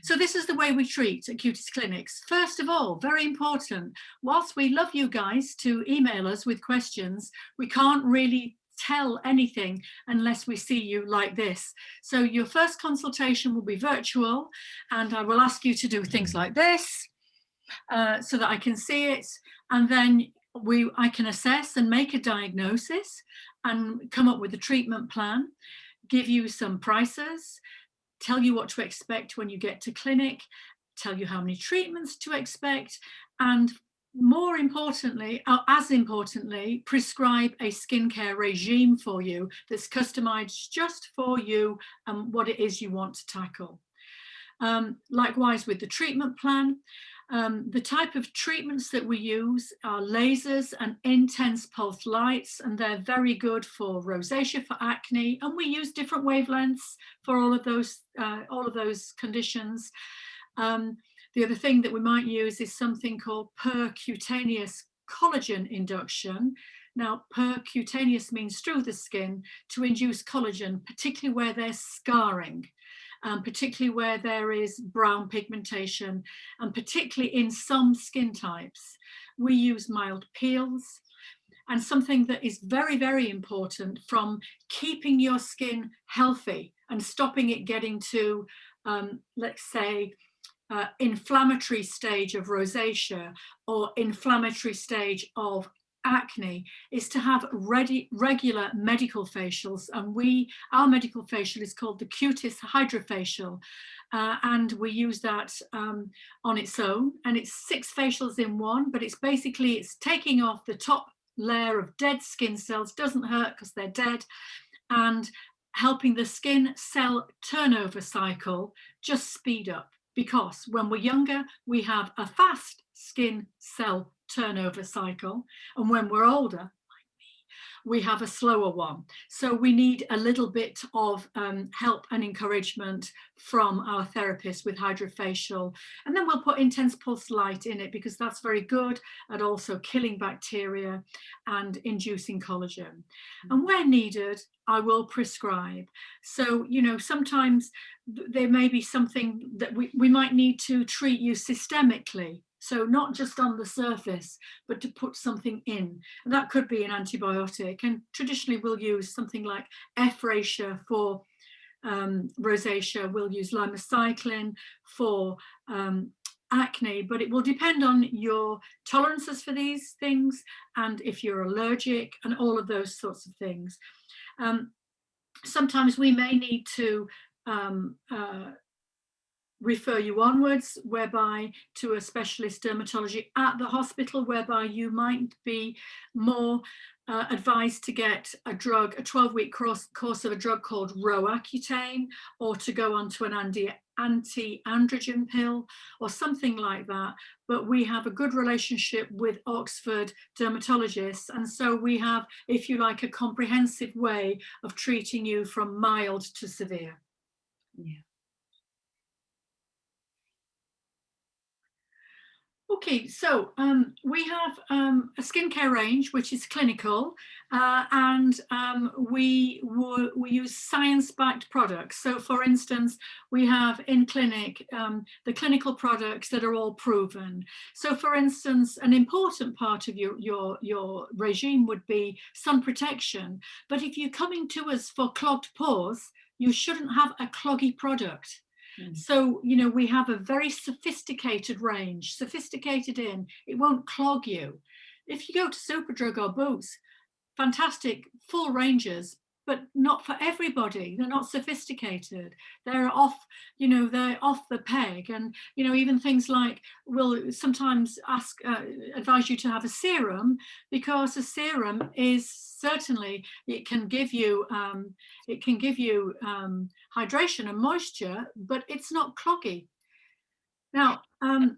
So this is the way we treat at Qutis clinics. First of all, very important, whilst we love you guys to email us with questions, we can't really tell anything unless we see you like this. So your first consultation will be virtual, and I will ask you to do things like this so that I can see it, and then I can assess and make a diagnosis and come up with a treatment plan, give you some prices, tell you what to expect when you get to clinic, tell you how many treatments to expect, and more importantly, as importantly, prescribe a skincare regime for you that's customized just for you and what it is you want to tackle. Likewise with the treatment plan, the type of treatments that we use are lasers and intense pulse lights, and they're very good for rosacea, for acne, and we use different wavelengths for all of those conditions. The other thing that we might use is something called percutaneous collagen induction. Now, percutaneous means through the skin, to induce collagen, particularly where there's scarring. particularly where there is brown pigmentation, and particularly in some skin types. We use mild peels. And something that is very, very important from keeping your skin healthy and stopping it getting to, let's say, inflammatory stage of rosacea or inflammatory stage of acne, is to have regular medical facials. And our medical facial is called the Qutis hydrofacial, and we use that on its own, and it's 6 facials in one, but it's taking off the top layer of dead skin cells, doesn't hurt because they're dead, and helping the skin cell turnover cycle just speed up. Because when we're younger, we have a fast skin cell turnover cycle, and when we're older, we have a slower one. So we need a little bit of help and encouragement from our therapist with hydrofacial. And then we'll put intense pulse light in it, because that's very good at also killing bacteria and inducing collagen. And where needed, I will prescribe. So, you know, sometimes there may be something that we might need to treat you systemically. So not just on the surface, but to put something in. And that could be an antibiotic. And traditionally we'll use something like F-Racea for rosacea. We'll use limocycline for acne, but it will depend on your tolerances for these things, and if you're allergic, and all of those sorts of things. Sometimes we may need to refer you onwards, whereby to a specialist dermatology at the hospital, whereby you might be more advised to get a 12-week course of a drug called Roaccutane, or to go on to an anti-androgen pill or something like that. But we have a good relationship with Oxford dermatologists, and so we have, if you like, a comprehensive way of treating you from mild to severe. Yeah. Okay, so we have a skincare range which is clinical, and we use science-backed products. So, for instance, we have in clinic the clinical products that are all proven. So, for instance, an important part of your regime would be sun protection. But if you're coming to us for clogged pores, you shouldn't have a cloggy product. So, you know, we have a very sophisticated range, sophisticated in, it won't clog you. If you go to Superdrug or Boots, fantastic full ranges, but not for everybody. They're not sophisticated. They're off, you know, they're off the peg. And, you know, even things like, we'll sometimes advise you to have a serum, because a serum is certainly, it can give you hydration and moisture, but it's not cloggy. Now, and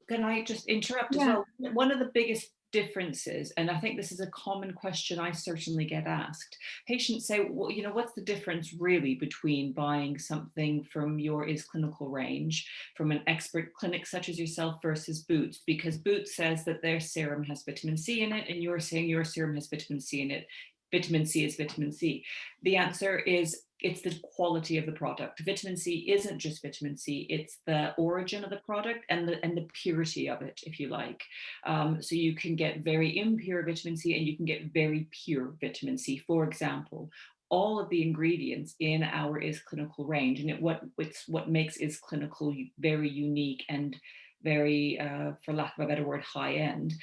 can I just interrupt as yeah. well? One of the biggest differences, and I think this is a common question I certainly get asked. Patients say, well, you know, what's the difference really between buying something from your Is Clinical range from an expert clinic such as yourself versus Boots? Because Boots says that their serum has vitamin C in it, and you're saying your serum has vitamin C in it. Vitamin C is vitamin C. The answer is, it's the quality of the product. Vitamin C isn't just vitamin C, it's the origin of the product and the purity of it, if you like. So you can get very impure vitamin C, and you can get very pure vitamin C. For example, all of the ingredients in our Is Clinical range, and what makes Is Clinical very unique and very, for lack of a better word, high end,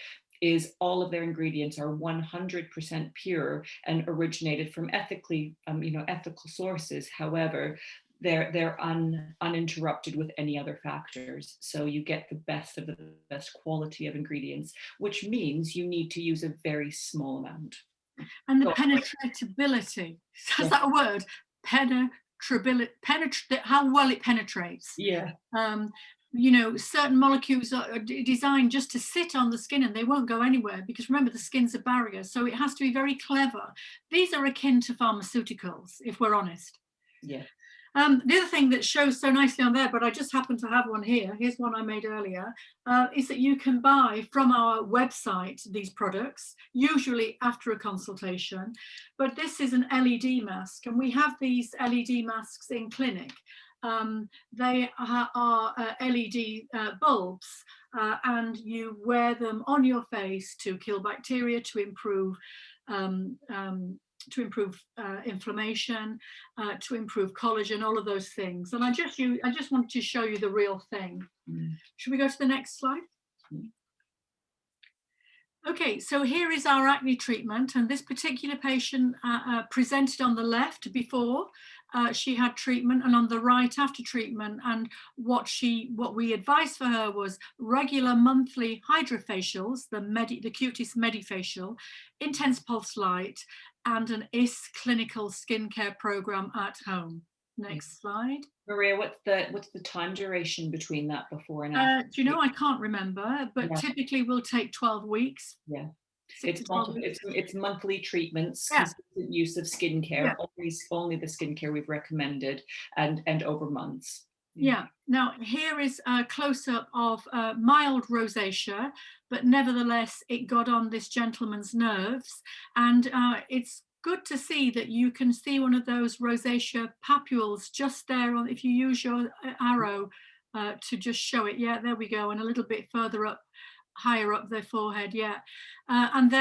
is all of their ingredients are 100% pure and originated from ethical sources. However, they're uninterrupted with any other factors. So you get the best of the best quality of ingredients, which means you need to use a very small amount. And the penetratability, is that a word? Penetrability, how well it penetrates. Yeah. You know, certain molecules are designed just to sit on the skin, and they won't go anywhere, because remember, the skin's a barrier. So it has to be very clever. These are akin to pharmaceuticals, if we're honest. Yeah. The other thing that shows so nicely on there, but I just happen to have one here, here's one I made earlier, is that you can buy from our website these products, usually after a consultation. But this is an LED mask, and we have these LED masks in clinic. They are LED bulbs, and you wear them on your face to kill bacteria, to improve inflammation, to improve collagen, all of those things. And I just wanted to show you the real thing. Should we go to the next slide? Okay, so here is our acne treatment, and this particular patient presented on the left before she had treatment, and on the right after treatment. And what we advised for her was regular monthly hydrofacials, the Qutis Medifacial, intense pulse light, and an clinical skincare program at home. Next slide. Maria, what's the time duration between that before and after? Do you know, I can't remember, but Yeah. typically will take 12 weeks. Yeah. It's monthly treatments, consistent use of skincare, only the skincare we've recommended, and over months. Yeah. Now here is a close-up of mild rosacea, but nevertheless it got on this gentleman's nerves, and it's good to see that you can see one of those rosacea papules just there on, if you use your arrow to just show it. Yeah, there we go, and a little bit further up, higher up the forehead. Yeah, and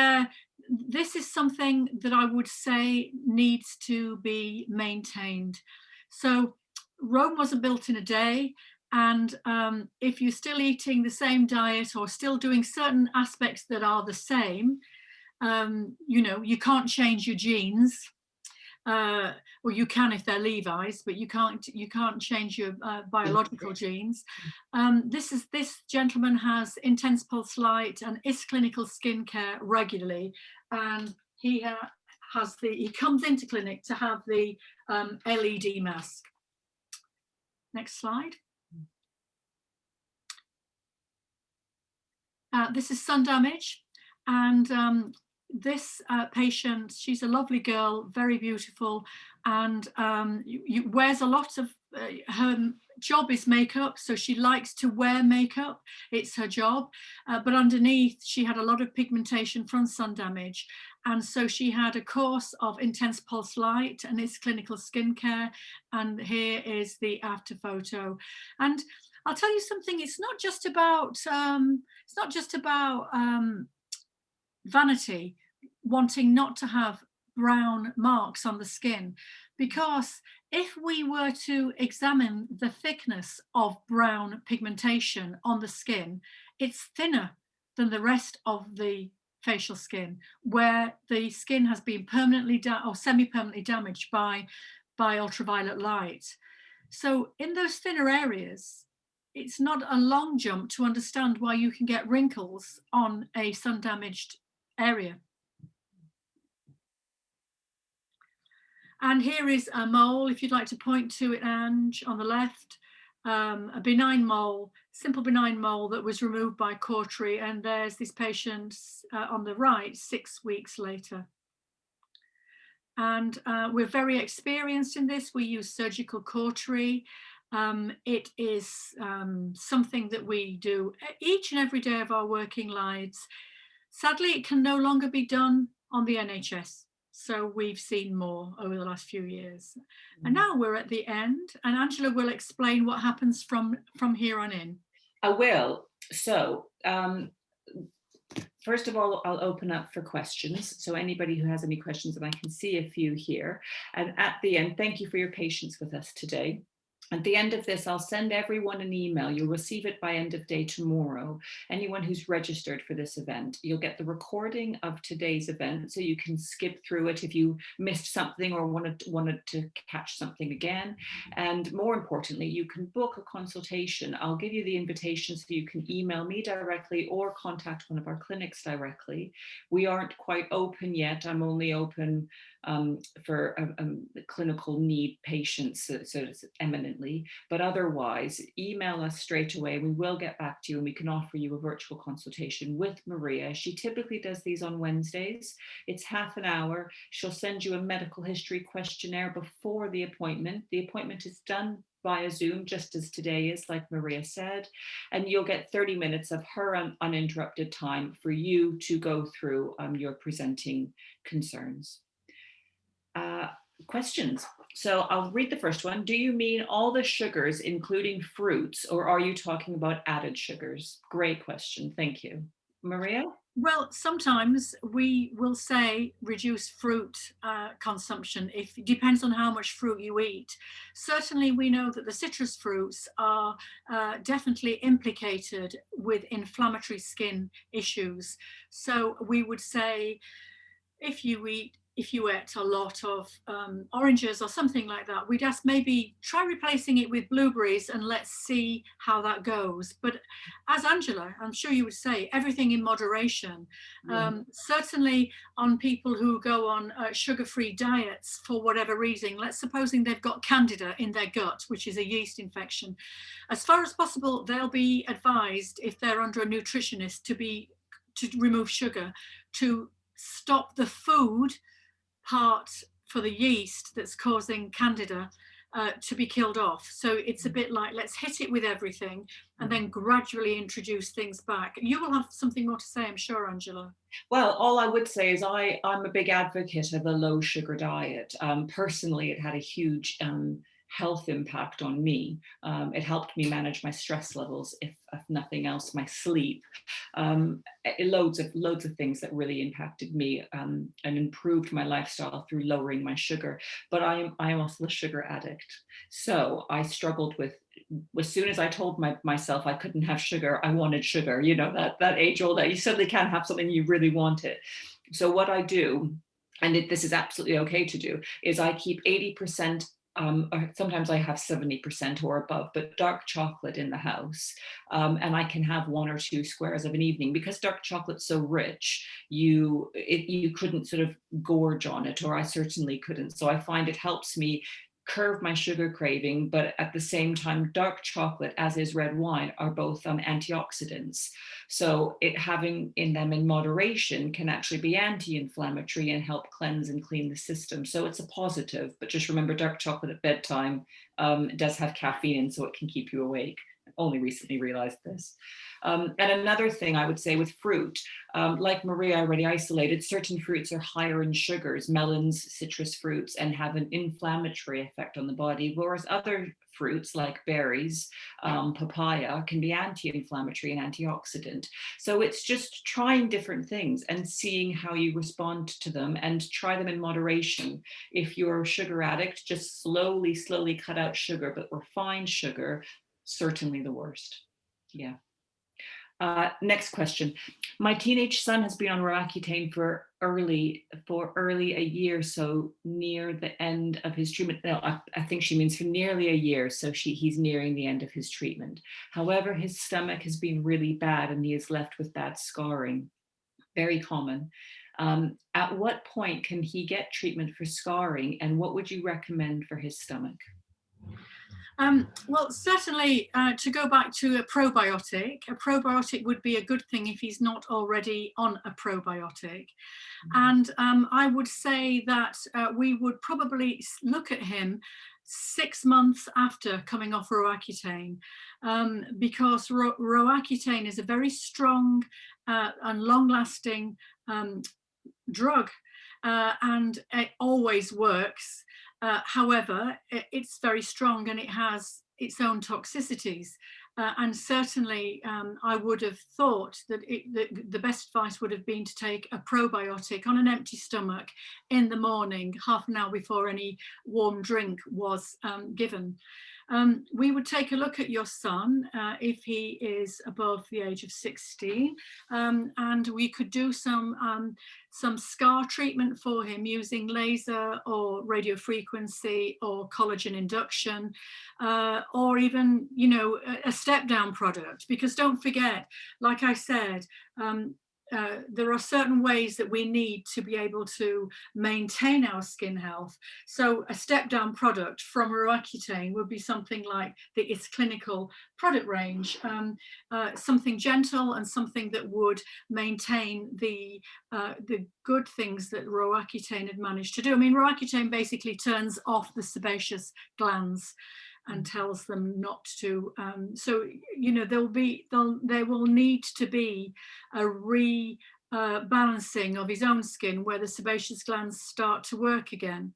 this is something that I would say needs to be maintained. So Rome wasn't built in a day, and if you're still eating the same diet or still doing certain aspects that are the same, you know, you can't change your genes, or you can if they're Levi's, but you can't change your biological genes. This gentleman has intense pulse light and is clinical skincare regularly, and he comes into clinic to have the LED mask. Next slide. This is sun damage, and this patient, she's a lovely girl, very beautiful, and wears a lot of, her job is makeup, so she likes to wear makeup, it's her job, but underneath she had a lot of pigmentation from sun damage, and so she had a course of intense pulse light and it's clinical skincare, and here is the after photo. And I'll tell you something, it's not just about vanity, wanting not to have brown marks on the skin, because if we were to examine the thickness of brown pigmentation on the skin, it's thinner than the rest of the facial skin, where the skin has been permanently or semi-permanently damaged by ultraviolet light. So in those thinner areas, it's not a long jump to understand why you can get wrinkles on a sun-damaged area. And here is a mole, if you'd like to point to it, Ange, on the left, a benign mole, simple benign mole that was removed by cautery, and there's this patient on the right 6 weeks later. And we're very experienced in this. We use surgical cautery. It is something that we do each and every day of our working lives. Sadly, it can no longer be done on the NHS. So we've seen more over the last few years. And now we're at the end, and Angela will explain what happens from here on in. I will. So first of all, I'll open up for questions. So anybody who has any questions, and I can see a few here. And at the end, thank you for your patience with us today. At the end of this, I'll send everyone an email. You'll receive it by end of day tomorrow. Anyone who's registered for this event, you'll get the recording of today's event, so you can skip through it if you missed something or wanted to catch something again. And more importantly, you can book a consultation. I'll give you the invitation so you can email me directly or contact one of our clinics directly. We aren't quite open yet. I'm only open for clinical need patients, so it's eminent urgently, but otherwise email us straight away. We will get back to you and we can offer you a virtual consultation with Maria. She typically does these on Wednesdays. It's half an hour. She'll send you a medical history questionnaire before the appointment. The appointment is done via Zoom, just as today is, like Maria said, and you'll get 30 minutes of her uninterrupted time for you to go through your presenting concerns. Questions. So I'll read the first one. Do you mean all the sugars, including fruits, or are you talking about added sugars? Great question. Thank you. Maria? Well, sometimes we will say reduce fruit consumption. It depends on how much fruit you eat. Certainly, we know that the citrus fruits are definitely implicated with inflammatory skin issues. So we would say if you ate a lot of oranges or something like that, we'd ask maybe try replacing it with blueberries and let's see how that goes. But as Angela, I'm sure you would say, everything in moderation. Certainly on people who go on sugar-free diets for whatever reason, let's supposing they've got candida in their gut, which is a yeast infection. As far as possible, they'll be advised, if they're under a nutritionist, to remove sugar, to stop the food part for the yeast that's causing candida to be killed off. So it's a bit like, let's hit it with everything and then gradually introduce things back. You will have something more to say, I'm sure, Angela. Well, all I would say is I'm a big advocate of a low sugar diet. Personally, it had a huge health impact on me. It helped me manage my stress levels, if nothing else, my sleep, loads of things that really impacted me and improved my lifestyle through lowering my sugar. But I am also a sugar addict. So I struggled with, as soon as I told myself I couldn't have sugar, I wanted sugar, that age old, you suddenly can't have something you really wanted. So what I do, and this is absolutely okay to do, is I keep 80%, or sometimes I have 70% or above, but dark chocolate in the house. And I can have 1 or 2 squares of an evening, because dark chocolate's so rich, you couldn't sort of gorge on it, or I certainly couldn't. So I find it helps me curb my sugar craving, but at the same time, dark chocolate, as is red wine, are both antioxidants. So having in them in moderation can actually be anti-inflammatory and help cleanse and clean the system. So it's a positive, but just remember, dark chocolate at bedtime does have caffeine in, so it can keep you awake. I only recently realized this. And another thing I would say with fruit, like Maria already isolated, certain fruits are higher in sugars, melons, citrus fruits, and have an inflammatory effect on the body, whereas other fruits like berries, papaya, can be anti-inflammatory and antioxidant. So it's just trying different things and seeing how you respond to them, and try them in moderation. If you're a sugar addict, just slowly cut out sugar, but refine sugar, certainly the worst. Yeah. Next question. My teenage son has been on Roaccutane for early a year, so near the end of his treatment. No, I think she means for nearly a year, so he's nearing the end of his treatment. However, his stomach has been really bad and he is left with bad scarring. Very common. At what point can he get treatment for scarring, and what would you recommend for his stomach? Well, certainly to go back to a probiotic would be a good thing if he's not already on a probiotic. And I would say that we would probably look at him 6 months after coming off Roaccutane, because Roaccutane is a very strong and long-lasting drug, and it always works. However, it's very strong and it has its own toxicities. And certainly I would have thought that the best advice would have been to take a probiotic on an empty stomach in the morning, half an hour before any warm drink was given. We would take a look at your son if he is above the age of 16, and we could do some scar treatment for him using laser or radiofrequency or collagen induction, or even, a step down product. Because don't forget, like I said, there are certain ways that we need to be able to maintain our skin health. So a step down product from Roaccutane would be something like its clinical product range, something gentle and something that would maintain the good things that Roaccutane had managed to do. I mean, Roaccutane basically turns off the sebaceous glands and tells them not to. So, you know, there will need to be a rebalancing of his own skin where the sebaceous glands start to work again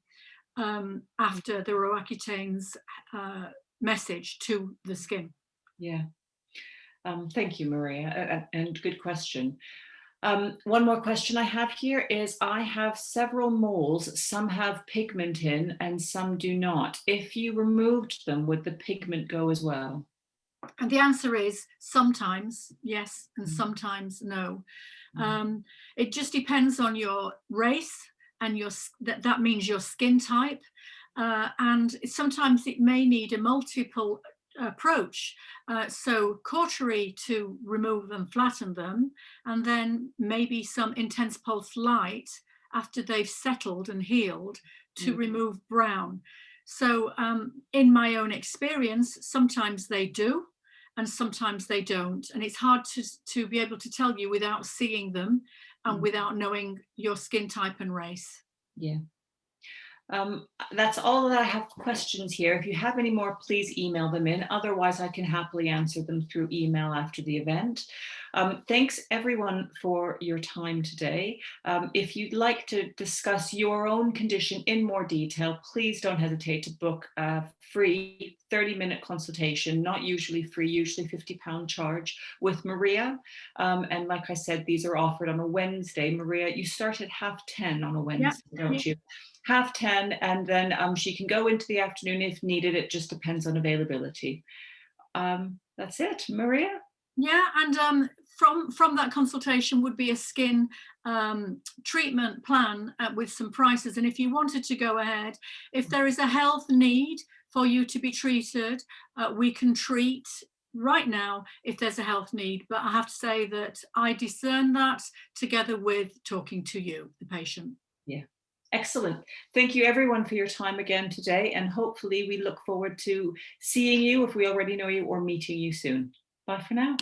after the Roaccutane's message to the skin. Yeah. Thank you, Maria, and good question. One more question I have here is, I have several moles, some have pigment in and some do not. If you removed them, would the pigment go as well? And the answer is sometimes yes and sometimes no. It just depends on your race and that means your skin type. And sometimes it may need a multiple approach, so cautery to remove them, flatten them, and then maybe some intense pulse light after they've settled and healed to remove brown. So in my own experience, sometimes they do and sometimes they don't, and it's hard to be able to tell you without seeing them and without knowing your skin type and race. Yeah. That's all that I have questions here. If you have any more, please email them in. Otherwise, I can happily answer them through email after the event. Thanks everyone for your time today. If you'd like to discuss your own condition in more detail, please don't hesitate to book a free 30-minute consultation, not usually free, usually £50 charge, with Maria. And like I said, these are offered on a Wednesday. Maria, you start at 10:30 on a Wednesday, don't you? 10:30, and then she can go into the afternoon if needed. It just depends on availability. That's it, Maria. Yeah, and from that consultation would be a skin treatment plan with some prices. And if you wanted to go ahead, if there is a health need for you to be treated, we can treat right now if there's a health need. But I have to say that I discern that together with talking to you, the patient. Yeah. Excellent. Thank you everyone for your time again today, and hopefully we look forward to seeing you, if we already know you, or meeting you soon. Bye for now.